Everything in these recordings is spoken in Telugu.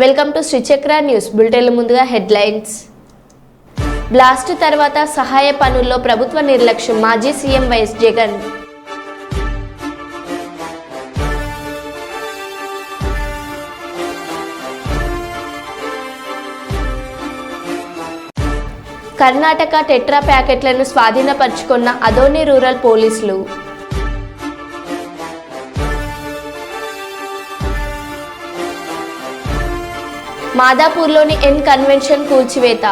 వెల్కమ్ టు శ్రీచక్ర న్యూస్ బులెటిన్ల ముందుగా హెడ్లైన్స్. బ్లాస్ట్ తర్వాత సహాయ పనుల్లో ప్రభుత్వ నిర్లక్ష్యం మాజీ CM YS Jagan. Karnataka tetra ప్యాకెట్లను స్వాధీనపరుచుకున్న అదోని రూరల్ పోలీసులు. మాదాపూర్లోని ఎన్ కన్వెన్షన్ కూల్చివేత.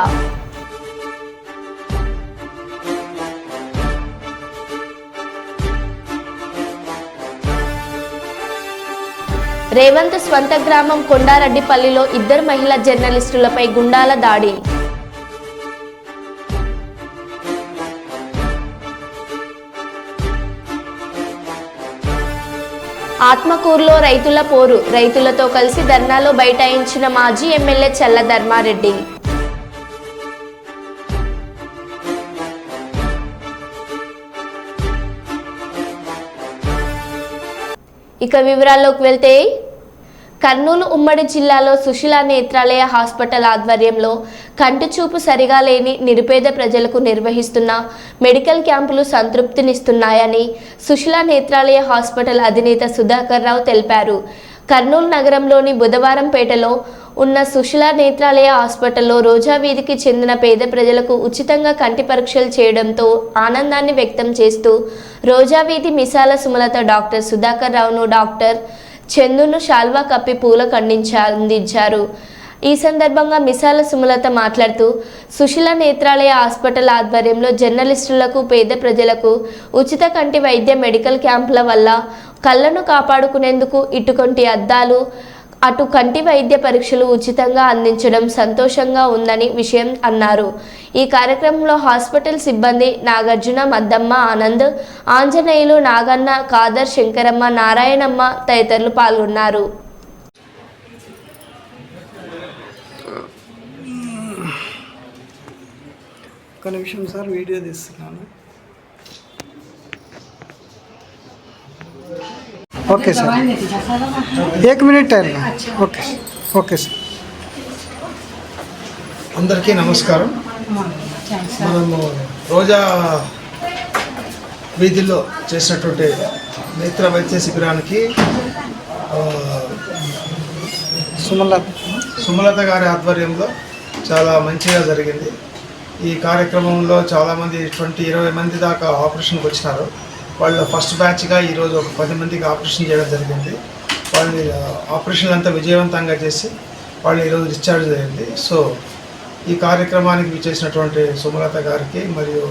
రేవంత్ స్వంత గ్రామం కొండారెడ్డిపల్లిలో 2 మహిళా జర్నలిస్టులపై గుండాల దాడి. ఆత్మకూరులో రైతుల పోరు, రైతులతో కలిసి ధర్నాలో బైఠాయించిన మాజీ ఎమ్మెల్యే చల్ల ధర్మారెడ్డి. ఇక వివరాల్లోకి వెళ్తే, కర్నూలు ఉమ్మడి జిల్లాలో సుశీల నేత్రాలయ హాస్పిటల్ ఆధ్వర్యంలో కంటి చూపు సరిగా లేని నిరుపేద ప్రజలకు నిర్వహిస్తున్న మెడికల్ క్యాంపులు సంతృప్తినిస్తున్నాయని సుశీల నేత్రాలయ హాస్పిటల్ అధినేత సుధాకర్ రావు తెలిపారు. కర్నూలు నగరంలోని బుధవారంపేటలో ఉన్న సుశీల నేత్రాలయ హాస్పిటల్లో రోజా వీధికి చెందిన పేద ప్రజలకు ఉచితంగా కంటి పరీక్షలు చేయడంతో ఆనందాన్ని వ్యక్తం చేస్తూ రోజా వీధి మిసాల సుమలత డాక్టర్ సుధాకర్ రావును డాక్టర్ చందును శాల్వా కప్పి పూల అందించారు. ఈ సందర్భంగా మిసాల సుమలత మాట్లాడుతూ సుశీల నేత్రాలయ హాస్పిటల్ ఆధ్వర్యంలో జర్నలిస్టులకు పేద ప్రజలకు ఉచిత కంటి వైద్య మెడికల్ క్యాంపుల వల్ల కళ్ళను కాపాడుకునేందుకు ఇటుకంటి అద్దాలు అటు కంటి వైద్య పరీక్షలు ఉచితంగా అందించడం సంతోషంగా ఉందని విషయం అన్నారు. ఈ కార్యక్రమంలో హాస్పిటల్ సిబ్బంది నాగార్జున, మద్దమ్మ, ఆనంద్, ఆంజనేయులు, నాగన్న, కాదర్, శంకరమ్మ, నారాయణమ్మ తదితరులు పాల్గొన్నారు. ఒక నిమిషం సార్, వీడియో తీస్తున్నాను. Okay sir, 1 minute time. Okay okay sir. అందరికీ నమస్కారం. మనము రోజా వీధిలో చేసినటువంటి నేత్ర వైద్య శిబిరానికి సుమలత గారి ఆధ్వర్యంలో చాలా మంచిగా జరిగింది. ఈ కార్యక్రమంలో చాలామంది 20 మంది దాకా ఆపరేషన్కి వచ్చినారు. వాళ్ళు ఫస్ట్ బ్యాచ్గా ఈరోజు ఒక 10 మందికి ఆపరేషన్ చేయడం జరిగింది. వాళ్ళు ఆపరేషన్ అంతా విజయవంతంగా చేసి వాళ్ళు ఈరోజు డిశ్చార్జ్ అయ్యింది. సో ఈ కార్యక్రమానికి చేసినటువంటి సుమలత గారికి మరియు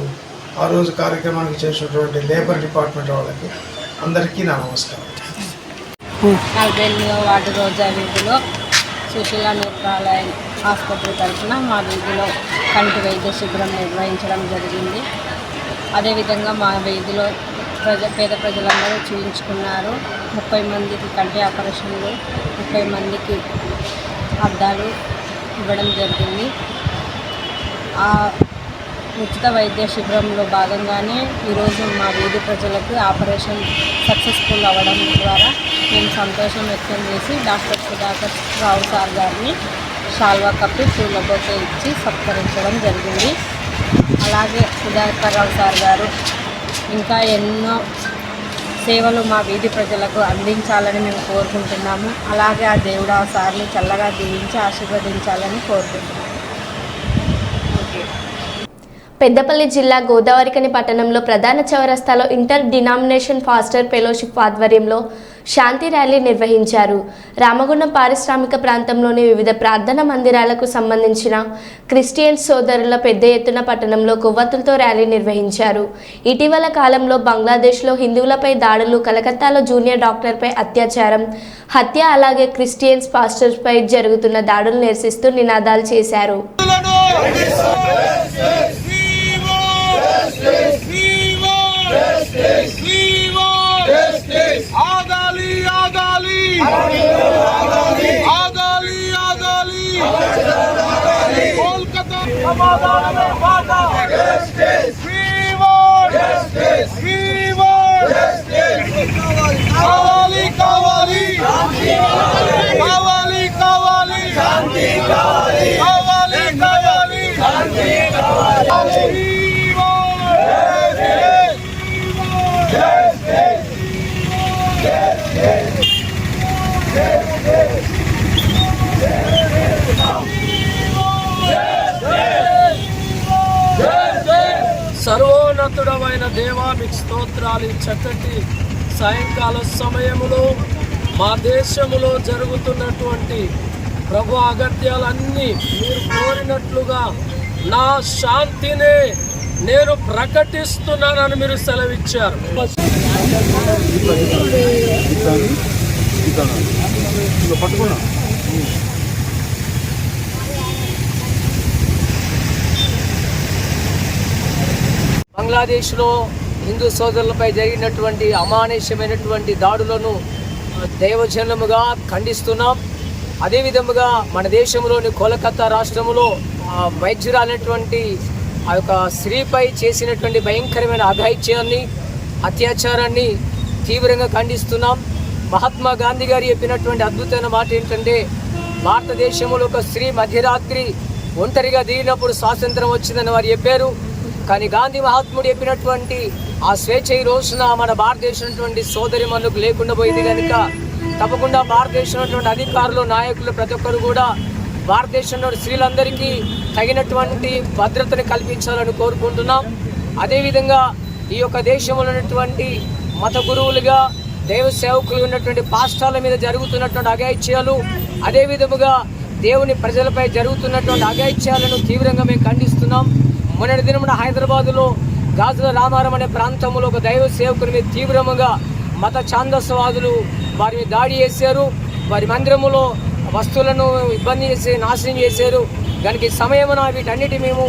ఆ రోజు కార్యక్రమానికి చేసినటువంటి లేబర్ డిపార్ట్మెంట్ వాళ్ళకి అందరికీ నా నమస్కారం. 48వ వార్డు రోజా వీధిలో సుశీల నేత్రాలయ ఆసుపత్రి తరఫున మా వీధిలో కంటి వైద్య శిబిరం నిర్వహించడం జరిగింది. అదేవిధంగా మా వీధిలో పేద ప్రజలందరూ చూపించుకున్నారు. 30 మందికి కంటి ఆపరేషన్లు, 30 మందికి అద్దాలు ఇవ్వడం జరిగింది. ఆ ఉచిత వైద్య శిబిరంలో భాగంగానే ఈరోజు మా వీధి ప్రజలకు ఆపరేషన్ సక్సెస్ఫుల్ అవ్వడం ద్వారా మేము సంతోషం వ్యక్తం చేసి డాక్టర్ సుధాకర్ రావు సార్ గారిని శాల్వా కప్పి పూల బొకే ఇచ్చి సత్కరించడం జరిగింది. అలాగే సుధాకర్ రావు సార్ గారు ఇంకా ఎన్నో సేవలు మా వీధి ప్రజలకు అందించాలని మేము కోరుకుంటున్నాము. అలాగే ఆ దేవుడు ఆ సార్ని చల్లగా దీవించి ఆశీర్వదించాలని కోరుకుంటున్నాము. పెద్దపల్లి జిల్లా గోదావరిఖని పట్టణంలో ప్రధాన చౌరస్తాలో ఇంటర్ డినామినేషన్ ఫాస్టర్ ఫెలోషిప్ ఆధ్వర్యంలో శాంతి ర్యాలీ నిర్వహించారు. రామగుండం పారిశ్రామిక ప్రాంతంలోని వివిధ ప్రార్థనా మందిరాలకు సంబంధించిన క్రిస్టియన్స్ సోదరుల పెద్ద ఎత్తున పట్టణంలో కొవ్వొత్తులతో ర్యాలీ నిర్వహించారు. ఇటీవల కాలంలో బంగ్లాదేశ్లో హిందువులపై దాడులు, కలకత్తాలో జూనియర్ డాక్టర్పై అత్యాచారం, హత్య, అలాగే క్రిస్టియన్స్ పాస్టర్పై జరుగుతున్న దాడులు నిరసిస్తూ నినాదాలు చేశారు. కావాలి సర్వోన్నతుడమైన దేవా, మీకు స్తోత్రాలు. ఈ చక్కటి సాయంకాల సమయములో మా దేశములో జరుగుతున్నటువంటి ప్రభు అగత్యాలన్నీ మీరు కోరినట్లుగా నా శాంతిని నేను ప్రకటిస్తున్నానని మీరు సెలవిచ్చారు. బంగ్లాదేశ్లో హిందూ సోదరులపై జరిగినటువంటి అమానుష్యమైనటువంటి దాడులను దైవజనముగా ఖండిస్తున్నాం. అదేవిధముగా మన దేశంలోని కోలకత్తా రాష్ట్రంలో వైద్యురాలైనటువంటి ఆ యొక్క స్త్రీపై చేసినటువంటి భయంకరమైన అఘాయిత్యాన్ని, అత్యాచారాన్ని తీవ్రంగా ఖండిస్తున్నాం. మహాత్మా గాంధీ గారు చెప్పినటువంటి అద్భుతమైన మాట ఏంటంటే, భారతదేశంలో ఒక స్త్రీ మధ్యరాత్రి ఒంటరిగా దిగినప్పుడు స్వాతంత్రం వచ్చిందని వారు చెప్పారు. కానీ గాంధీ మహాత్ముడు చెప్పినటువంటి ఆ స్వేచ్ఛ ఈ రోజున మన భారతదేశం సోదరి మనులకు లేకుండా పోయింది కనుక తప్పకుండా భారతదేశంలో అధికారులు, నాయకులు ప్రతి ఒక్కరు కూడా భారతదేశంలో స్త్రీలందరికీ తగినటువంటి భద్రతను కల్పించాలని కోరుకుంటున్నాం. అదేవిధంగా ఈ యొక్క దేశంలో ఉన్నటువంటి మత గురువులుగా, దైవ సేవకులు ఉన్నటువంటి పాస్టర్ల మీద జరుగుతున్నటువంటి అఘాయిత్యాలు, అదేవిధముగా దేవుని ప్రజలపై జరుగుతున్నటువంటి అఘాయిత్యాలను తీవ్రంగా మేము ఖండిస్తున్నాం. మొన్నటి దినమున హైదరాబాదులో గాజుల రామారం అనే ప్రాంతంలో ఒక దైవ సేవకుని మీద తీవ్రముగా మత ఛాందస్వాదులు వారి మీద దాడి చేశారు. వారి మందిరములో వస్తువులను ఇబ్బంది చేసి నాశనం చేశారు. దానికి సమయమున వీటన్నిటి మేము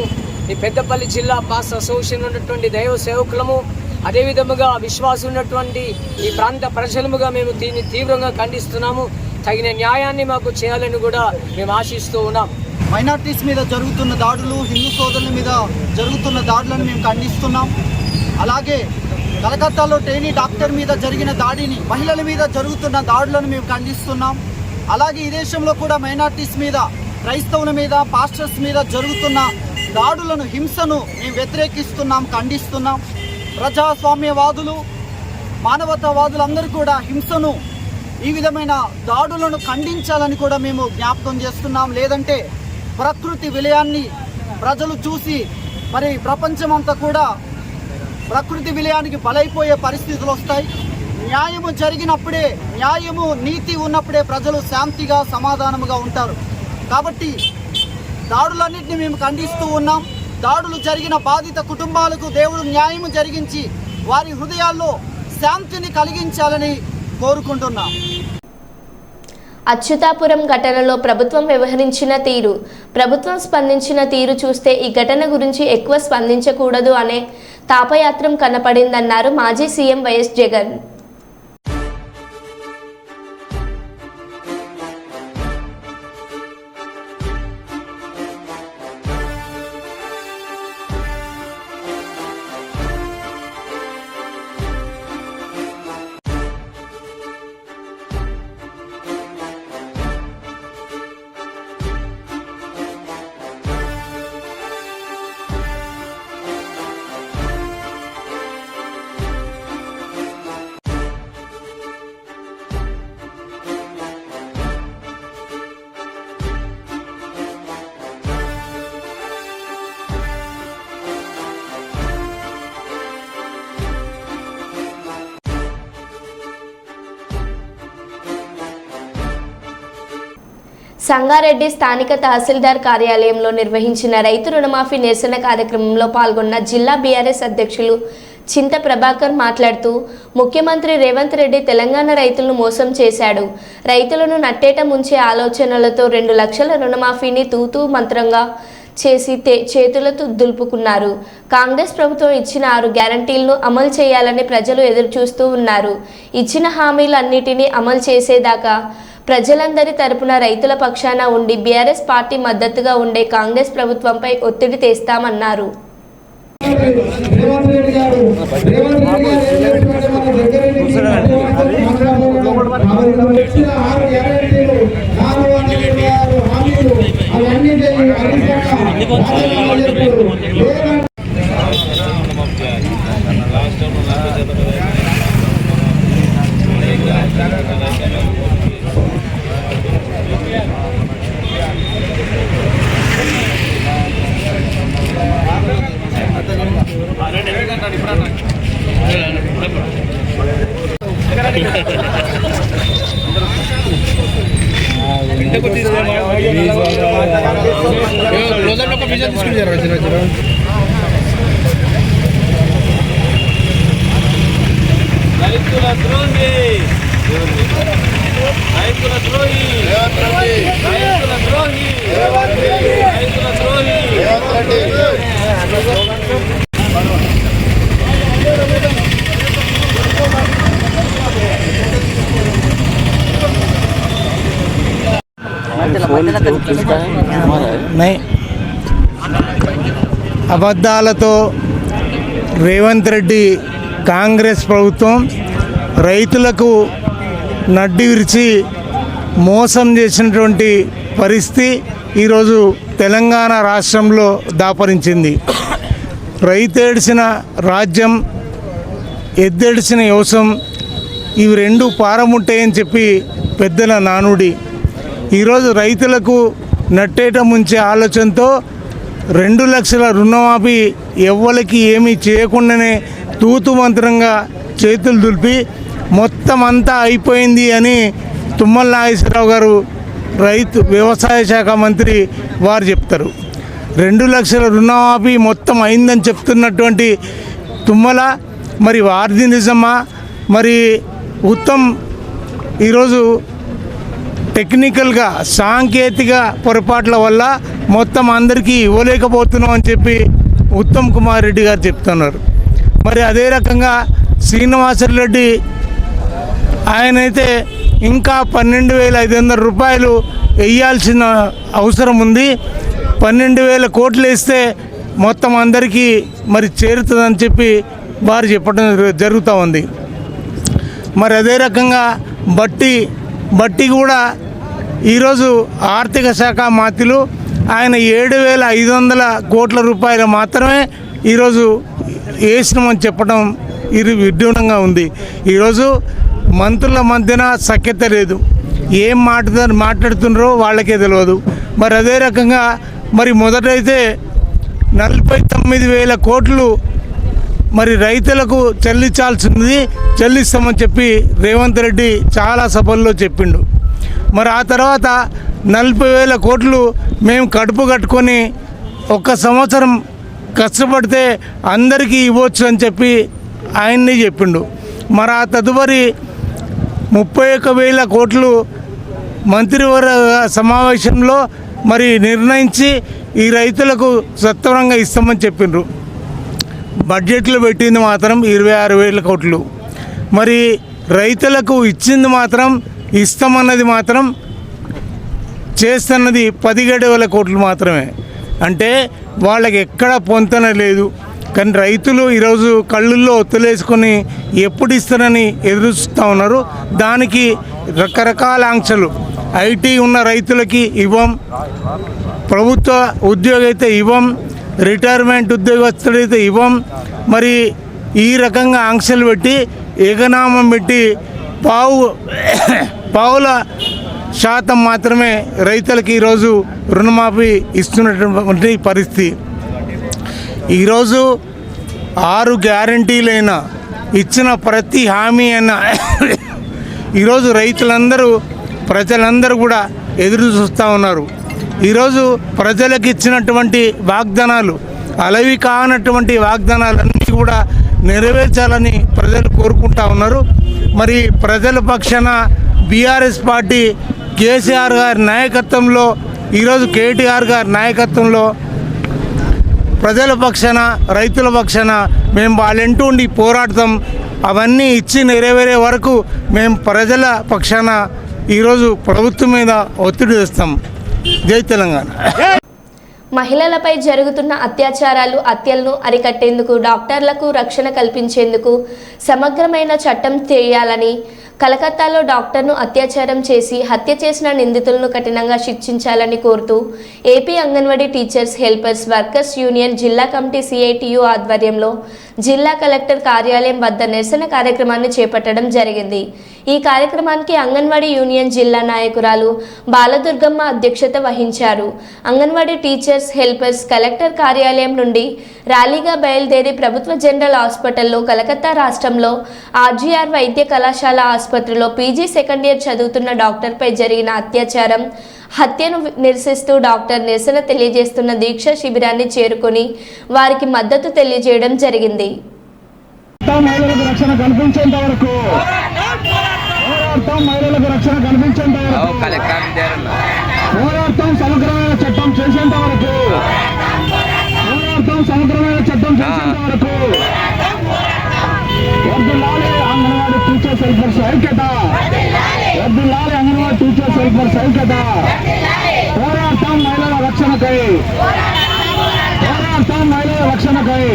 ఈ పెద్దపల్లి జిల్లా పాస్ అసోసియేషన్ ఉన్నటువంటి దైవ సేవకులము, అదేవిధముగా విశ్వాసం ఉన్నటువంటి ఈ ప్రాంత ప్రజలముగా మేము దీన్ని తీవ్రంగా ఖండిస్తున్నాము. తగిన న్యాయాన్ని మాకు చేయాలని కూడా మేము ఆశిస్తూ ఉన్నాం. మైనార్టీస్ మీద జరుగుతున్న దాడులు, హిందూ సోదరుల మీద జరుగుతున్న దాడులను మేము ఖండిస్తున్నాం. అలాగే కలకత్తాలో ట్రైనీ డాక్టర్ మీద జరిగిన దాడిని, మహిళల మీద జరుగుతున్న దాడులను మేము ఖండిస్తున్నాం. అలాగే ఈ దేశంలో కూడా మైనార్టీస్ మీద, క్రైస్తవుల మీద, పాస్టర్స్ మీద జరుగుతున్న దాడులను, హింసను మేము వ్యతిరేకిస్తున్నాం, ఖండిస్తున్నాం. ప్రజాస్వామ్యవాదులు, మానవతావాదులందరూ కూడా హింసను, ఈ విధమైన దాడులను ఖండించాలని కూడా మేము జ్ఞాపకం చేస్తున్నాం. లేదంటే ప్రకృతి విలయాన్ని ప్రజలు చూసి మరి ప్రపంచమంతా కూడా ప్రకృతి విలయానికి బలైపోయే పరిస్థితులు వస్తాయి. న్యాయము జరిగినప్పుడే, న్యాయము నీతి ఉన్నప్పుడే ప్రజలు శాంతిగా, సమాధానముగా ఉంటారు. కాబట్టి దాడులన్నింటినీ మేము ఖండిస్తూ ఉన్నాం. దాడులు జరిగిన బాధిత కుటుంబాలకు దేవుడు న్యాయము జరిగించి వారి హృదయాల్లో శాంతిని కలిగించాలని కోరుకుంటున్నాం. అచ్యుతాపురం ఘటనలో ప్రభుత్వం వ్యవహరించిన తీరు, ప్రభుత్వం స్పందించిన తీరు చూస్తే ఈ ఘటన గురించి ఎక్కువ స్పందించకూడదు అనే తాపయాత్రం కనపడిందన్నారు మాజీ సీఎం వైఎస్ జగన్. సంగారెడ్డి స్థానిక తహసీల్దార్ కార్యాలయంలో నిర్వహించిన రైతు రుణమాఫీ నిరసన కార్యక్రమంలో పాల్గొన్న జిల్లా బీఆర్ఎస్ అధ్యక్షులు చింత ప్రభాకర్ మాట్లాడుతూ, ముఖ్యమంత్రి రేవంత్ రెడ్డి తెలంగాణ రైతులను మోసం చేశాడు. రైతులను నట్టేట ముంచే ఆలోచనలతో 2 లక్షల రుణమాఫీని తూతూ మంత్రంగా చేసి చేతులతో దులుపుకున్నారు. కాంగ్రెస్ ప్రభుత్వం ఇచ్చిన 6 గ్యారంటీలను అమలు చేయాలని ప్రజలు ఎదురుచూస్తూ ఉన్నారు. ఇచ్చిన హామీలన్నిటినీ అమలు చేసేదాకా ప్రజలందరి తరపున రైతుల పక్షాన ఉండి బీఆర్ఎస్ పార్టీ మద్దతుగా ఉండే కాంగ్రెస్ ప్రభుత్వంపై ఒత్తిడి తెస్తామన్నారు. అబద్ధాలతో రేవంత్ రెడ్డి కాంగ్రెస్ ప్రభుత్వం రైతులకు నడ్డి విరిచి మోసం చేసినటువంటి పరిస్థితి ఈరోజు తెలంగాణ రాష్ట్రంలో దాపరించింది. రైతేడిసిన రాజ్యం, ఎద్దెడిసిన యోసం, ఇవి రెండు పారముట్టాయని చెప్పి పెద్దల నానుడి. ఈరోజు రైతులకు నట్టేట ముంచే ఆలోచనతో 2 లక్షల రుణమాఫీ ఎవ్వరికి ఏమీ చేయకుండానే తూతు మంత్రంగా చేతులు దులిపి మొత్తం అంతా అయిపోయింది అని తుమ్మల నాగేశ్వరరావు గారు వ్యవసాయ శాఖ మంత్రి వారు చెప్తారు. 2 లక్షల రుణమాఫీ మొత్తం అయిందని చెప్తున్నటువంటి తుమ్మల మరి వారిది నిజమా? మరి ఉత్తమ్ ఈరోజు టెక్నికల్గా సాంకేతిక పొరపాట్ల వల్ల మొత్తం అందరికీ ఇవ్వలేకపోతున్నాం అని చెప్పి ఉత్తమ్ కుమార్ రెడ్డి గారు చెప్తున్నారు. మరి అదే రకంగా శ్రీనివాసరెడ్డి ఆయనైతే ఇంకా 12,500 రూపాయలు వేయాల్సిన అవసరం ఉంది. 12,000 కోట్లు వేస్తే మొత్తం అందరికీ మరి చేరుతుందని చెప్పి వారు చెప్పడం జరుగుతూ ఉంది. మరి అదే రకంగా బట్టి కూడా ఈరోజు ఆర్థిక శాఖ మంత్రులు ఆయన 7,500 కోట్ల రూపాయలు మాత్రమే ఈరోజు వేసినామని చెప్పడం ఇది విడ్డూరంగా ఉంది. ఈరోజు మంత్రుల మధ్యన సఖ్యత లేదు, ఏం మాట్లాడుతున్నారో వాళ్ళకే తెలియదు. మరి అదే రకంగా మరి మొదటైతే 49,000 కోట్లు మరి రైతులకు చెల్లిస్తామని చెప్పి రేవంత్ రెడ్డి చాలా సభల్లో చెప్పిండు. మరి ఆ తర్వాత 40,000 కోట్లు మేము కడుపు కట్టుకొని 1 సంవత్సరం కష్టపడితే అందరికీ ఇవ్వచ్చు అని చెప్పి ఆయన్ని చెప్పిండు. మరి ఆ తదుపరి 31,000 కోట్లు మంత్రివర్గ సమావేశంలో మరి నిర్ణయించి ఈ రైతులకు సత్వరంగా ఇస్తామని చెప్పిండ్రు. బడ్జెట్లో పెట్టింది మాత్రం 26,000 కోట్లు. మరి రైతులకు ఇచ్చింది మాత్రం ఇస్తామన్నది మాత్రం చేస్తున్నది 17,000 కోట్లు మాత్రమే. అంటే వాళ్ళకి ఎక్కడ పొంతన లేదు. కానీ రైతులు ఈరోజు కళ్ళుల్లో ఒత్తులేసుకొని ఎప్పుడు ఇస్తారని ఎదురుస్తూ ఉన్నారు. దానికి రకరకాల ఆంక్షలు, ఐటీ ఉన్న రైతులకి ఇవ్వం, ప్రభుత్వ ఉద్యోగి అయితే ఇవ్వం, రిటైర్మెంట్ ఉద్యోగస్తుడైతే ఇవ్వం. మరి ఈ రకంగా ఆంక్షలు పెట్టి ఏకనామం పెట్టి పావుల శాతం మాత్రమే రైతులకి ఈరోజు రుణమాఫీ ఇస్తున్నటువంటి పరిస్థితి. ఈరోజు 6 గ్యారంటీలైనా ఇచ్చిన ప్రతి హామీ అయినా ఈరోజు ప్రజలందరూ కూడా ఎదురు చూస్తూ ఉన్నారు. ఈరోజు ప్రజలకు ఇచ్చినటువంటి వాగ్దానాలు, అలవి కానటువంటి వాగ్దానాలన్నీ కూడా నెరవేర్చాలని ప్రజలు కోరుకుంటా ఉన్నారు. మరి ప్రజల పక్షాన బీఆర్ఎస్ పార్టీ కేసీఆర్ గారి నాయకత్వంలో, ఈరోజు కేటీఆర్ గారి నాయకత్వంలో ప్రజల పక్షాన, రైతుల పక్షాన మేము వాళ్ళంటూ ఉండి పోరాడతాం. అవన్నీ ఇచ్చి నెరవేరే వరకు మేము ప్రజల పక్షాన ఈరోజు ప్రభుత్వం మీద ఒత్తిడి తెస్తాం. జై తెలంగాణ. మహిళలపై జరుగుతున్న అత్యాచారాలు, హత్యలను అరికట్టేందుకు డాక్టర్లకు రక్షణ కల్పించేందుకు సమగ్రమైన చట్టం చేయాలని, కలకత్తాలో డాక్టర్ను అత్యాచారం చేసి హత్య చేసిన నిందితులను కఠినంగా శిక్షించాలని కోరుతూ AP anganwadi teachers helpers workers union జిల్లా కమిటీ సిఐటియు ఆధ్వర్యంలో జిల్లా కలెక్టర్ కార్యాలయం వద్ద నిరసన కార్యక్రమాన్ని చేపట్టడం జరిగింది. ఈ కార్యక్రమానికి అంగన్వాడీ యూనియన్ జిల్లా నాయకురాలు బాలదుర్గమ్మ అధ్యక్షత వహించారు. అంగన్వాడీ టీచర్స్ హెల్పర్స్ కలెక్టర్ కార్యాలయం నుండి ర్యాలీగా బయలుదేరి ప్రభుత్వ జనరల్ హాస్పిటల్లో, కలకత్తా రాష్ట్రంలో ఆర్జీఆర్ వైద్య కళాశాల ఆసుపత్రిలో పీజీ సెకండ్ ఇయర్ చదువుతున్న డాక్టర్పై జరిగిన హత్యను నిరసిస్తూ డాక్టర్ నిరసన తెలియజేస్తున్న దీక్ష శిబిరాన్ని చేరుకొని వారికి మద్దతు తెలియజేయడం జరిగింది. మహిళలకు రక్షణ కల్పించేంత వరకు మహిళలకు రక్షణ కల్పించేంత వరకు పోరాటం సమగ్రమైన చట్టం చేసేంత వరకు సమగ్రమైన చట్టం చేసేంత వరకు వర్ధిల్లాలి అంగన్వాడీ టీచర్స్ హెల్పర్స్ ఐక్యత, వర్ధిల్లాలి అంగన్వాడీ టీచర్స్ హెల్పర్స్ ఐక్యత, పోరాటం మహిళల రక్షణకై, పోరాటం మహిళల రక్షణకై,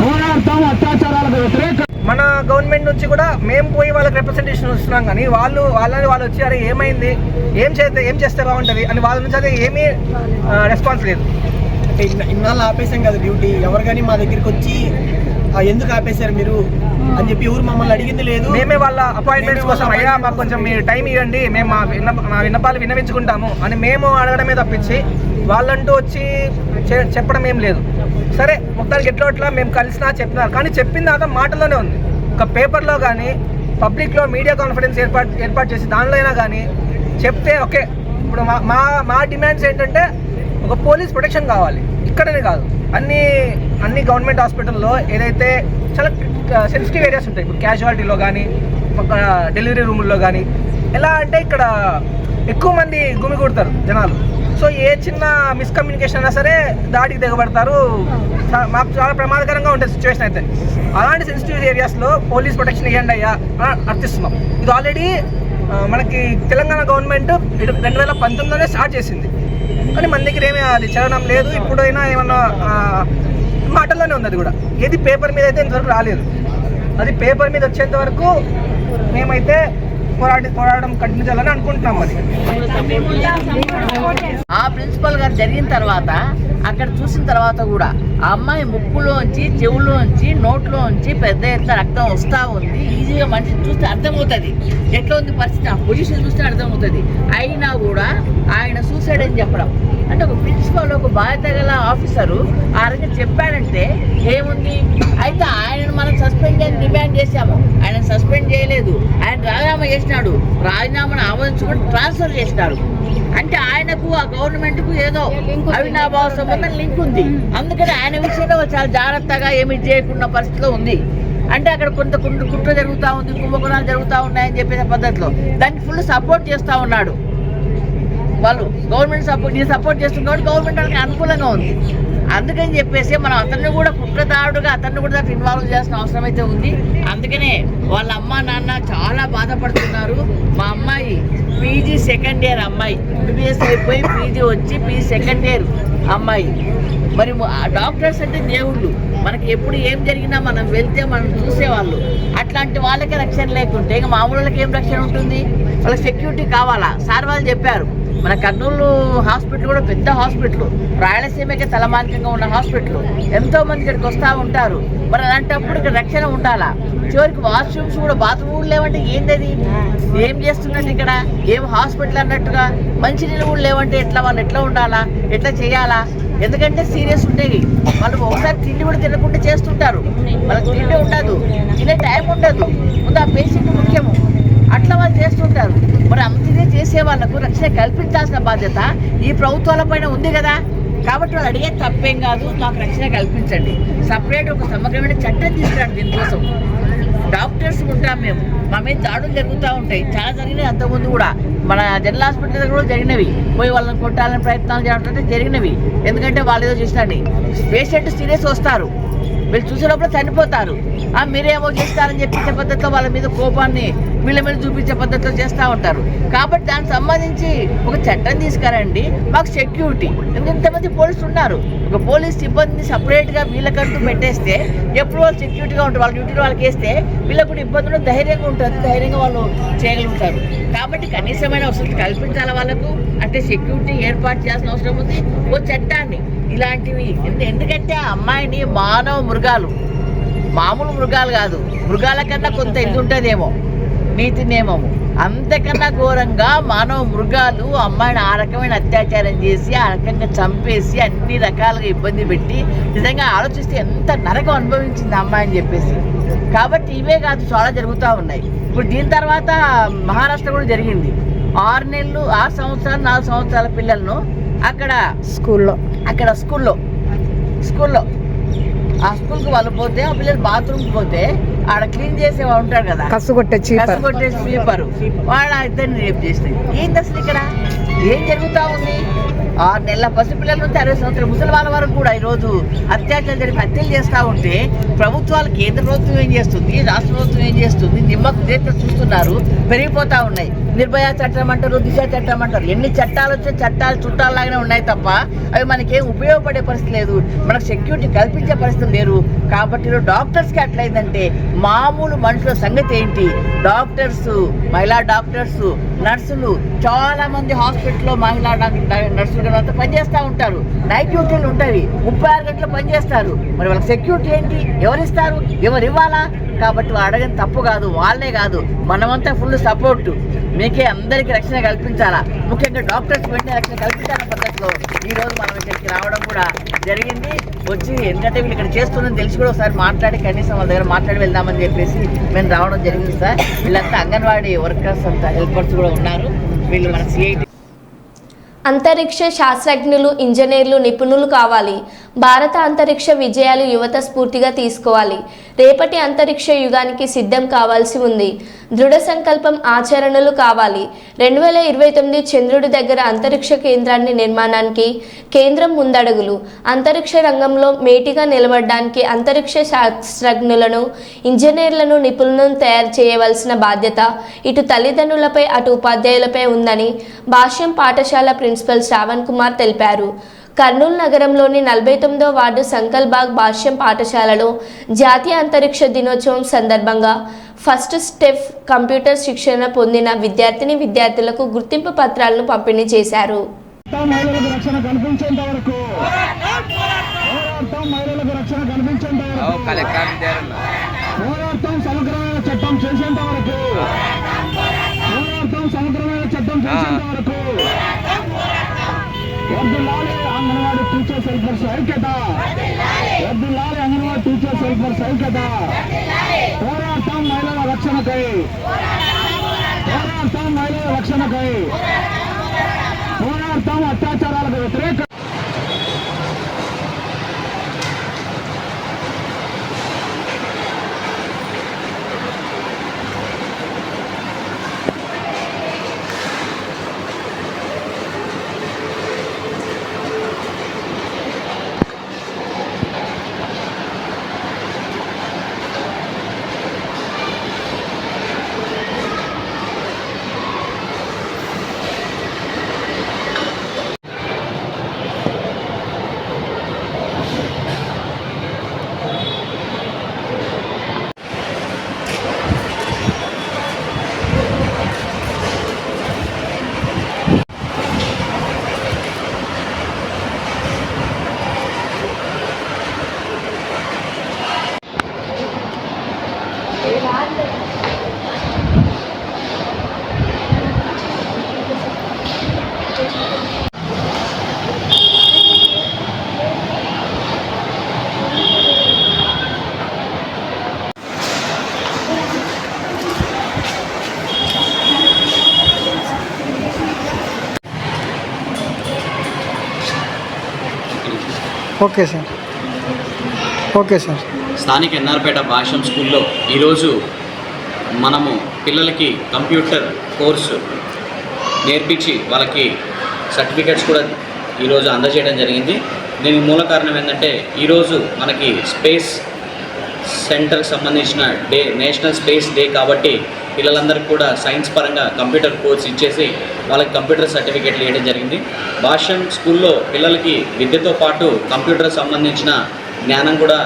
పోరాటం అత్యాచారాలకు వ్యతిరేక. మన గవర్నమెంట్ నుంచి కూడా మేము పోయి వాళ్ళకి రిప్రజెంటేషన్ ఇస్తున్నాం, కానీ వాళ్ళు వచ్చి అరే ఏమైంది, ఏం చేస్తే బాగుంటుంది అని వాళ్ళ నుంచి అదే ఏమీ రెస్పాన్స్ లేదు. ఇన్నాళ్ళు ఆపేసాం కదా డ్యూటీ, ఎవరు కానీ మా దగ్గరికి వచ్చి ఎందుకు ఆపేశారు మీరు అని చెప్పి ఎవరు మమ్మల్ని అడిగింది లేదు. మేమే వాళ్ళ అపాయింట్మెంట్స్ కోసం అయ్యా మాకు కొంచెం మీరు టైం ఇవ్వండి, మేము మా విన్నపాలు విన్నవించుకుంటాము అని మేము అడగడమే తప్పించి వాళ్ళంటూ వచ్చి చెప్పడం ఏం లేదు. సరే మొత్తానికి ఎట్లా మేము కలిసినా చెప్పినారు, కానీ చెప్పిన తర్వాత మాటల్లోనే ఉంది. ఒక పేపర్లో కానీ పబ్లిక్లో మీడియా కాన్ఫరెన్స్ ఏర్పాటు చేసి దానిలో అయినా కానీ చెప్తే ఓకే. ఇప్పుడు మా డిమాండ్స్ ఏంటంటే ఒక పోలీస్ ప్రొటెక్షన్ కావాలి, ఇక్కడనే కాదు అన్ని గవర్నమెంట్ హాస్పిటల్లో ఏదైతే చాలా సెన్సిటివ్ ఏరియాస్ ఉంటాయి, ఇప్పుడు క్యాజువాలిటీలో కానీ డెలివరీ రూముల్లో కానీ ఎలా అంటే ఇక్కడ ఎక్కువ మంది గుమిగూడతారు జనాలు. సో ఏ చిన్న మిస్కమ్యూనికేషన్ అయినా సరే దాడికి దిగబడతారు. మాకు చాలా ప్రమాదకరంగా ఉంటుంది సిచ్యువేషన్. అయితే అలాంటి సెన్సిటివ్ ఏరియాస్లో పోలీస్ ప్రొటెక్షన్ ఇవ్వండి అయ్యా అని అర్థిస్తున్నాం. ఇది ఆల్రెడీ మనకి తెలంగాణ గవర్నమెంట్ 2019లోనే స్టార్ట్ చేసింది, కానీ మన దగ్గర ఏమీ అది చదవడం లేదు. ఇప్పుడైనా ఏమన్నా మాటల్లోనే ఉంది, అది కూడా ఏది పేపర్ మీద అయితే ఇంతవరకు రాలేదు. అది పేపర్ మీద వచ్చేంత వరకు మేమైతే పోరాటం కంటిన్యూ చేయాలని అనుకుంటున్నాం. అది ఆ ప్రిన్సిపల్ గారు జరిగిన తర్వాత అక్కడ చూసిన తర్వాత కూడా ఆ అమ్మాయి ముక్కులోంచి, చెవులోంచి, నోట్లోంచి పెద్ద ఎత్తున రక్తం వస్తూ ఉంది. ఈజీగా మనిషిని చూస్తే అర్థమవుతుంది ఎట్లా ఉంది పరిస్థితి, ఆ పొజిషన్ చూస్తే అర్థమవుతుంది. అయినా కూడా ఆయన సూసైడ్ అని చెప్పడం అంటే ఒక ప్రిన్సిపల్, ఒక బాధ్యత గల ఆఫీసరు ఆ రకంగా చెప్పాడంటే ఏముంది. అయితే ఆయనను మనం సస్పెండ్ చేయని డిమాండ్ చేశాము, ఆయన సస్పెండ్ చేయలేదు. ఆయన రాజీనామా చేసినాడు, రాజీనామాను ఆమోదించుకొని ట్రాన్స్ఫర్ చేసినాడు. అంటే ఆయనకు ఆ గవర్నమెంట్కు ఏదో అవినాభావ సంబంధం లింక్ ఉంది. అందుకని ఆయన విషయంలో చాలా జాగ్రత్తగా ఏమి చేయకుండా పరిస్థితిలో ఉంది. అంటే అక్కడ కొంత కుట్ర జరుగుతూ ఉంది, కుంభకోణాలు జరుగుతూ ఉన్నాయని చెప్పే పద్ధతిలో దానికి ఫుల్ సపోర్ట్ చేస్తూ ఉన్నాడు. వాళ్ళు గవర్నమెంట్ సపోర్ట్ చేస్తుంది కాబట్టి గవర్నమెంట్ వాళ్ళకి అనుకూలంగా ఉంది. అందుకని చెప్పేసి మనం అతన్ని కూడా కుట్రదారుడుగా అతన్ని కూడా దాంట్లో ఇన్వాల్వ్ చేయాల్సిన అవసరం అయితే ఉంది. అందుకనే వాళ్ళ అమ్మ నాన్న చాలా బాధపడుతున్నారు. మా అమ్మాయి పీజీ సెకండ్ ఇయర్ అమ్మాయి, ఎంబీబీఎస్ అయిపోయి పీజీ వచ్చి పీజీ సెకండ్ ఇయర్ అమ్మాయి. మరి డాక్టర్స్ అంటే దేవుళ్ళు, మనకి ఎప్పుడు ఏం జరిగినా మనం వెళ్తే మనం చూసేవాళ్ళు. అట్లాంటి వాళ్ళకే రక్షణ లేకుంటే ఇంకా మామూలు వాళ్ళకి ఏం రక్షణ ఉంటుంది? వాళ్ళకి సెక్యూరిటీ కావాలా? సార్ వాళ్ళు చెప్పారు, మన కర్నూలు హాస్పిటల్ కూడా పెద్ద హాస్పిటల్, రాయలసీమకే తలమానికంగా ఉన్న హాస్పిటల్, ఎంతోమంది ఇక్కడికి వస్తూ ఉంటారు. మరి అలాంటప్పుడు ఇక్కడ రక్షణ ఉండాలా? చివరికి వాష్రూమ్స్ కూడా, బాత్రూమ్లు లేవంటే ఏంటది? ఏం చేస్తున్నట్టు ఇక్కడ? ఏం హాస్పిటల్ అన్నట్టుగా మంచినీళ్ళు కూడా లేవంటే ఎట్లా? వాళ్ళు ఎట్లా ఉండాలా? ఎట్లా చేయాలా? ఎందుకంటే సీరియస్ ఉంటాయి వాళ్ళు. ఒకసారి తిండి కూడా తినకుండా చేస్తుంటారు, వాళ్ళకి తిండి ఉండదు, తినే టైం ఉండదు, ముందు ఆ పేషెంట్ ముఖ్యము. అట్లా వాళ్ళు చేస్తుంటారు. మరి అంతనే చేసే వాళ్ళకు రక్షణ కల్పించాల్సిన బాధ్యత ఈ ప్రభుత్వాల పైన ఉంది కదా. కాబట్టి వాళ్ళు అడిగే తప్పేం కాదు, మాకు రక్షణ కల్పించండి. సపరేట్ ఒక సమగ్రమైన చట్టం తీసుకురండి. దీనికోసం డాక్టర్స్ ఉంటాం మేము, మా మీద దాడులు జరుగుతూ ఉంటాయి, చాలా జరిగినాయి. అంతకుముందు కూడా మన జనరల్ హాస్పిటల్ దగ్గర కూడా జరిగినవి. పోయి వాళ్ళని కొట్టాలని ప్రయత్నాలు చేయడం జరిగినవి. ఎందుకంటే వాళ్ళు ఏదో చేసినండి, పేషెంట్ సీరియస్ వస్తారు, వీళ్ళు చూసే లోపల చనిపోతారు. మీరేమో చేస్తారని చెప్పించే పద్ధతిలో వాళ్ళ మీద కోపాన్ని వీళ్ళ మీద చూపించే పద్ధతిలో చేస్తూ ఉంటారు. కాబట్టి దానికి సంబంధించి ఒక చట్టం తీసుకురండి, మాకు సెక్యూరిటీ. ఎంతమంది పోలీసులు ఉన్నారు, ఒక పోలీస్ సిబ్బందిని సపరేట్గా వీళ్ళకంటూ పెట్టేస్తే ఎప్పుడు వాళ్ళు సెక్యూరిటీగా ఉంటారు. వాళ్ళ డ్యూటీలో వాళ్ళకి వేస్తే వీళ్ళకు కూడా ఇబ్బందులు, ధైర్యంగా ఉంటుంది, ధైర్యంగా వాళ్ళు చేయగలుగుతారు. కాబట్టి కనీసమైన వసతులు కల్పించాలి వాళ్ళకు. అంటే సెక్యూరిటీ ఏర్పాటు చేయాల్సిన అవసరం ఉంది. ఓ చట్టాన్ని ఇలాంటివి ఎందుకంటే ఆ అమ్మాయిని మానవ మృగాలు, మామూలు మృగాలు కాదు, మృగాల కన్నా కొంత ఇది ఉంటుందేమో. నీతి నియమము. అంతకన్నా ఘోరంగా మానవ మృగాలు అమ్మాయిని ఆ రకమైన అత్యాచారం చేసి ఆ రకంగా చంపేసి అన్ని రకాలుగా ఇబ్బంది పెట్టి నిజంగా ఆలోచిస్తే ఎంత నరకం అనుభవించింది అమ్మాయి అని చెప్పేసి. కాబట్టి ఇవే కాదు, చాలా జరుగుతూ ఉన్నాయి. ఇప్పుడు దీని తర్వాత మహారాష్ట్ర కూడా జరిగింది. 6 నెలలు 6 సంవత్సరాలు 4 సంవత్సరాల పిల్లలను అక్కడ స్కూల్లో ఆ స్కూల్కి వాళ్ళు పోతే ఆ పిల్లలు బాత్రూమ్కి పోతే ఆడ క్లీన్ చేసేవాడు ఉంటాడు కదా, కసు కొట్టే స్వీపర్, వాడు ఆ ఇద్దరిని రేపు చేసినది. ఏంటి అసలు ఇక్కడ ఏం జరుగుతూ ఉంది? 6 నెలల పసిపిల్లల నుంచి 60 సంవత్సరాల ముసలి వాళ్ళ వరకు కూడా ఈరోజు అత్యాచారం జరిపి హత్యలు చేస్తూ ఉంటే ప్రభుత్వాలు, కేంద్ర ప్రభుత్వం ఏం చేస్తుంది, రాష్ట్ర ప్రభుత్వం ఏం చేస్తుంది? నిమ్మకు చేత చూస్తున్నారు, పెరిగిపోతూ ఉన్నాయి. నిర్భయ చట్టం అంటారు, దిశ చట్టం అంటారు. ఎన్ని చట్టాలు వచ్చే చుట్టాలాగానే ఉన్నాయి తప్ప అవి మనకేం ఉపయోగపడే పరిస్థితి లేదు, మనకు సెక్యూరిటీ కల్పించే పరిస్థితి లేరు. కాబట్టి డాక్టర్స్కి అట్లయిందంటే మామూలు మనుషుల సంగతి ఏంటి? డాక్టర్స్, మహిళా డాక్టర్స్, నర్సులు, చాలా మంది హాస్పిటల్లో మహిళా నర్సులు అంతా పనిచేస్తూ ఉంటారు. నైట్ డ్యూటీలు ఉంటాయి, 36 గంటలు పనిచేస్తారు. మరి వాళ్ళకి సెక్యూరిటీ ఏంటి? ఎవరిస్తారు? ఎవరు ఇవ్వాలా? కాబట్టి అడగని తప్పు కాదు, వాళ్ళే కాదు, మనమంతా ఫుల్ సపోర్టు. మీకే అందరికీ రక్షణ కల్పించాలా, ముఖ్యంగా డాక్టర్స్ వెంటనే రక్షణ కల్పించాలన్న పద్ధతిలో ఈరోజు మనం ఇక్కడికి రావడం కూడా జరిగింది. వచ్చి ఎందుకంటే వీళ్ళు ఇక్కడ చేస్తుందని తెలిసి కూడా ఒకసారి మాట్లాడి కనీసం వాళ్ళ దగ్గర మాట్లాడి వెళ్దామని చెప్పేసి మేము రావడం జరిగింది సార్. వీళ్ళంతా అంగన్వాడీ వర్కర్స్ అంతా హెల్పర్స్ కూడా ఉన్నారు. వీళ్ళు మన సిఐటి. అంతరిక్ష శాస్త్రజ్ఞులు, ఇంజనీర్లు, నిపుణులు కావాలి. భారత అంతరిక్ష విజయాలు యువత స్ఫూర్తిగా తీసుకోవాలి. రేపటి అంతరిక్ష యుగానికి సిద్ధం కావాల్సి ఉంది. దృఢ సంకల్పం, ఆచరణలు కావాలి. 2029 చంద్రుడి దగ్గర అంతరిక్ష కేంద్రాన్ని నిర్మాణానికి కేంద్రం ముందడుగులు. అంతరిక్ష రంగంలో మేటిగా నిలబడడానికి అంతరిక్ష శాస్త్రజ్ఞులను, ఇంజనీర్లను, నిపుణులను తయారు చేయవలసిన బాధ్యత ఇటు తల్లిదండ్రులపై అటు ఉపాధ్యాయులపై ఉందని భాష్యం పాఠశాల ప్రిన్సిపల్ శ్రావణ్ కుమార్ తెలిపారు. కర్నూలు నగరంలోని 49వ వార్డు సంకల్బాగ్ భాష్యం పాఠశాలలో జాతీయ అంతరిక్ష దినోత్సవం సందర్భంగా ఫస్ట్ స్టెప్ కంప్యూటర్ శిక్షణ పొందిన విద్యార్థులకు గుర్తింపు పత్రాలను పంపిణీ చేశారు. మహిళలకు రక్షణ కల్పించేంత వరకు పోరాటం, సమగ్రమైన చట్టం చేసేంత వరకు వర్ధిల్లాలి అంగన్వాడీ టీచర్స్ హెల్పర్స్ ఐక్యత, వర్ధిల్లాలి అంగన్వాడీ టీచర్స్ హెల్పర్స్ ఐక్యత. పోరాటం మహిళల రక్షణకై, పోరాటం మహిళల రక్షణకై, పోరాటం అత్యాచారాలకు వ్యతిరేక. Okay sir, okay sir. స్థానిక ఎన్ఆర్పేట భాష్యం స్కూల్లో ఈరోజు మనము పిల్లలకి కంప్యూటర్ కోర్సు నేర్పించి వాళ్ళకి సర్టిఫికెట్స్ కూడా ఈరోజు అందజేయడం జరిగింది. దీనికి మూల కారణం ఏంటంటే ఈరోజు మనకి స్పేస్ సెంటర్కి సంబంధించిన డే, నేషనల్ స్పేస్ డే కాబట్టి పిల్లలందరికీ కూడా సైన్స్ పరంగా కంప్యూటర్ కోర్స్ ఇచ్చేసి వాళ్ళకి కంప్యూటర్ సర్టిఫికేట్లు ఇవ్వడం జరిగింది. భాష్యం స్కూల్లో పిల్లలకి విద్యతో పాటు కంప్యూటర్ సంబంధించిన జ్ఞానం కూడా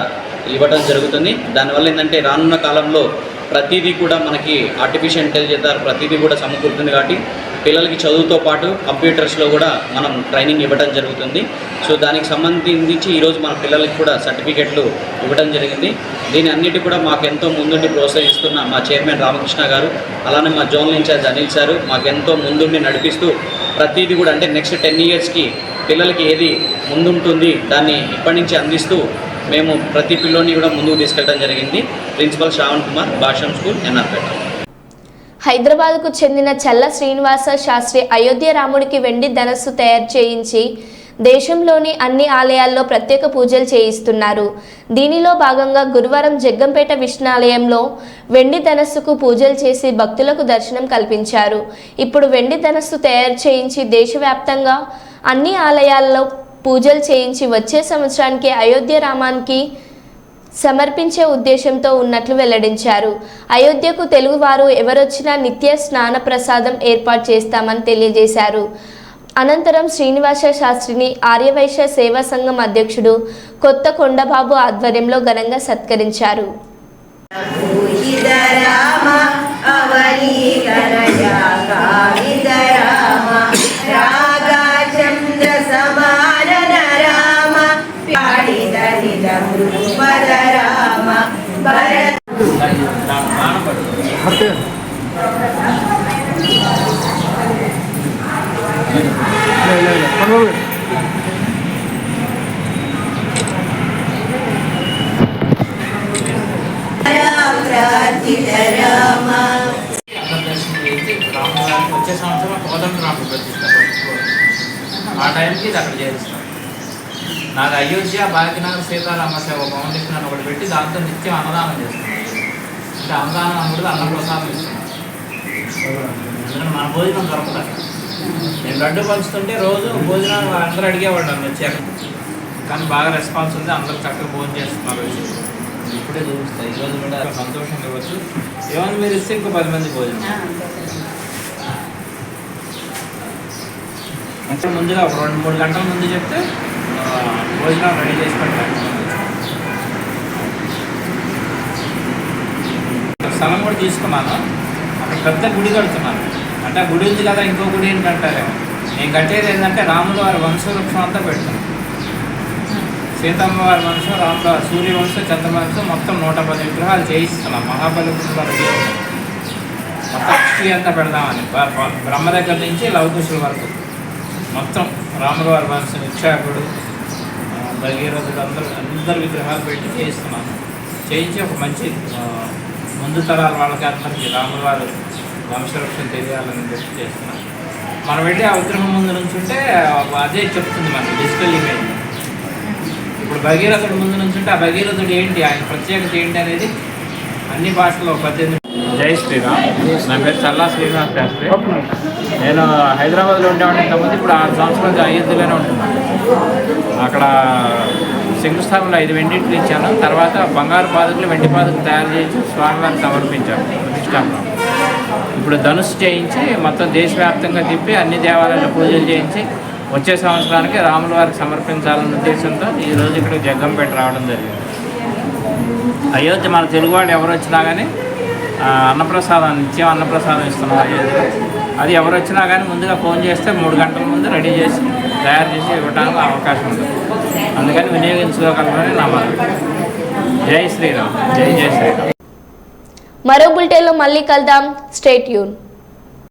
ఇవ్వడం జరుగుతుంది. దానివల్ల ఏంటంటే రానున్న కాలంలో ప్రతిదీ కూడా మనకి ఆర్టిఫిషియల్ ఇంటెలిజెన్స్ ప్రతిదీ కూడా సమకూరుతుంది కాబట్టి పిల్లలకి చదువుతో పాటు కంప్యూటర్స్లో కూడా మనం ట్రైనింగ్ ఇవ్వడం జరుగుతుంది. సో దానికి సంబంధించి ఈరోజు మన పిల్లలకి కూడా సర్టిఫికెట్లు ఇవ్వడం జరిగింది. దీని అన్నిటి కూడా మాకు ఎంతో ముందుండి ప్రోత్సహిస్తున్న మా చైర్మన్ రామకృష్ణ గారు, అలానే మా జోనల్ ఇన్ఛార్జ్ అనిల్ సారు మాకు ఎంతో ముందుండి నడిపిస్తూ ప్రతిదీ కూడా అంటే నెక్స్ట్ 10 ఇయర్స్కి పిల్లలకి ఏది ముందుంటుంది దాన్ని ఇప్పటి నుంచి అందిస్తూ మేము ప్రతి పిల్లోని కూడా ముందుకు తీసుకెళ్ళడం జరిగింది. Principal Shravan Kumar, Bhashyam school, NRPeta. హైదరాబాద్కు చెందిన చల్ల శ్రీనివాస శాస్త్రి అయోధ్య రాముడికి వెండి ధనస్సు తయారు చేయించి దేశంలోని అన్ని ఆలయాల్లో ప్రత్యేక పూజలు చేయిస్తున్నారు. దీనిలో భాగంగా గురువారం జగ్గంపేట విష్ణాలయంలో వెండి ధనస్సుకు పూజలు చేసి భక్తులకు దర్శనం కల్పించారు. ఇప్పుడు వెండి ధనస్సు తయారు చేయించి దేశవ్యాప్తంగా అన్ని ఆలయాల్లో పూజలు చేయించి వచ్చే సంవత్సరానికి అయోధ్య రామానికి సమర్పించే ఉద్దేశంతో ఉన్నట్లు వెల్లడించారు. అయోధ్యకు తెలుగువారు ఎవరొచ్చినా నిత్య స్నాన ప్రసాదం ఏర్పాటు చేస్తామని తెలియజేశారు. అనంతరం శ్రీనివాస శాస్త్రిని ఆర్యవైశ్య సేవా సంఘం అధ్యక్షుడు కొత్త కొండబాబు ఆధ్వర్యంలో ఘనంగా సత్కరించారు. వచ్చే సంవత్సరం కోదండరాముడు ప్రతిష్ట ఆ టైంకి ఇది అక్కడ చేస్తాం. నాకు అయోధ్య భాగ్యనగర్ సీతారామ సేవ ఫౌండేషన్ అని ఒకటి పెట్టి దాంతో నిత్యం అన్నదానం చేస్తున్నాను. అంటే అన్నదానం అన్నది అన్నప్రసాదం ఇస్తున్నాను. ఎందుకంటే మన భోజనం దొరకదు. నేను లడ్డు పంచుతుంటే రోజు భోజనం అందరూ అడిగేవాళ్ళు నన్ను వచ్చాక, కానీ బాగా రెస్పాన్స్ ఉంది. అందరూ చక్కగా భోజనం చేస్తున్నారు. ఇప్పుడే చూపిస్తాయి. ఈరోజు కూడా సంతోషంగా ఇవ్వచ్చు. ఏమన్నా మీరు ఇస్తే ఇంకో 10 మంది భోజనం. అంటే ముందుగా 2-3 గంటల ముందు చెప్తే భోజనం రెడీ చేసి పెట్టాలి. స్థలం కూడా తీసుకున్నాను. అక్కడ పెద్ద గుడి కడుతున్నాను. అంటే ఆ గుడి ఉంది కదా, ఇంకో గుడి ఏంటి అంటారేమో. నేను కట్టేది ఏంటంటే రాముల వారి వంశవృక్షం అంతా పెడుతున్నాను. సీతమ్మ వారి వంశం, రాముల సూర్యవంశం, చంద్రవంశం మొత్తం 110 విగ్రహాలు చేయిస్తున్నాం. మహాబలిపురంలో రెడీ అవుతాం. మొత్తం హిస్టరీ అంతా పెడదామని, బ్రహ్మ దగ్గర నుంచి లవకుశుల వరకు మొత్తం రాముల వారి వంశం, ఇక్షాకుడు, భగీరథుడు అందరు విగ్రహాలు పెట్టి చేయిస్తున్నాను. చేయించి ఒక మంచి ముందు తరాల వాళ్ళకి అందరికీ రాముల వారి వంశవృక్షం తెలియాలని చెప్పి చేస్తున్నాను. మనం వెళ్ళి ఆ విగ్రహం ముందు నుంచి ఉంటే అదే చెప్తుంది మనకి డిజిటల్ ఇమేజ్. ఇప్పుడు భగీరథుడు ముందు నుంచి ఉంటే ఆ భగీరథుడు ఏంటి, ఆయన ప్రత్యేకత ఏంటి అనేది అన్ని భాషల్లో 18. జై శ్రీరామ్. నా పేరు చల్లా శ్రీనివాస శాస్త్రి. నేను హైదరాబాద్లో ఉండేవాడిని ఇంతకుముందు. ఇప్పుడు 6 సంవత్సరాలు అయోధ్యలోనే ఉంటున్నాను. అక్కడ శంకుస్థాపనలో 5 వెండిట్లు ఇచ్చాను. తర్వాత బంగారు పాదుకులు, వెండి పాదుకులు తయారు చేసి స్వామివారికి సమర్పించాను ప్రతిష్టాపన. ఇప్పుడు ధనుసు చేయించి మొత్తం దేశవ్యాప్తంగా తిప్పి అన్ని దేవాలయాల్లో పూజలు చేయించి వచ్చే సంవత్సరానికి రాముల వారికి సమర్పించాలన్న ఉద్దేశంతో ఈరోజు ఇక్కడ జగ్గంపేట రావడం జరిగింది. అయోధ్య మన తెలుగువాడు ఎవరు వచ్చినా కానీ అన్నప్రసాదం, నిత్యం అన్నప్రసాదం ఇస్తున్నాం అయోధ్యలో. అది ఎవరు వచ్చినా కానీ ముందుగా ఫోన్ చేస్తే 3 గంటల ముందు రెడీ చేసి తయారు చేసి ఇవ్వడానికి అవకాశం ఉంది. అందుకని వినియోగించుకోగలమని నా మాట. జై శ్రీరామ్. జై జై శ్రీరామ్. మరో బులెటిన్లో మళ్ళీ కలుద్దాం. Stay tune.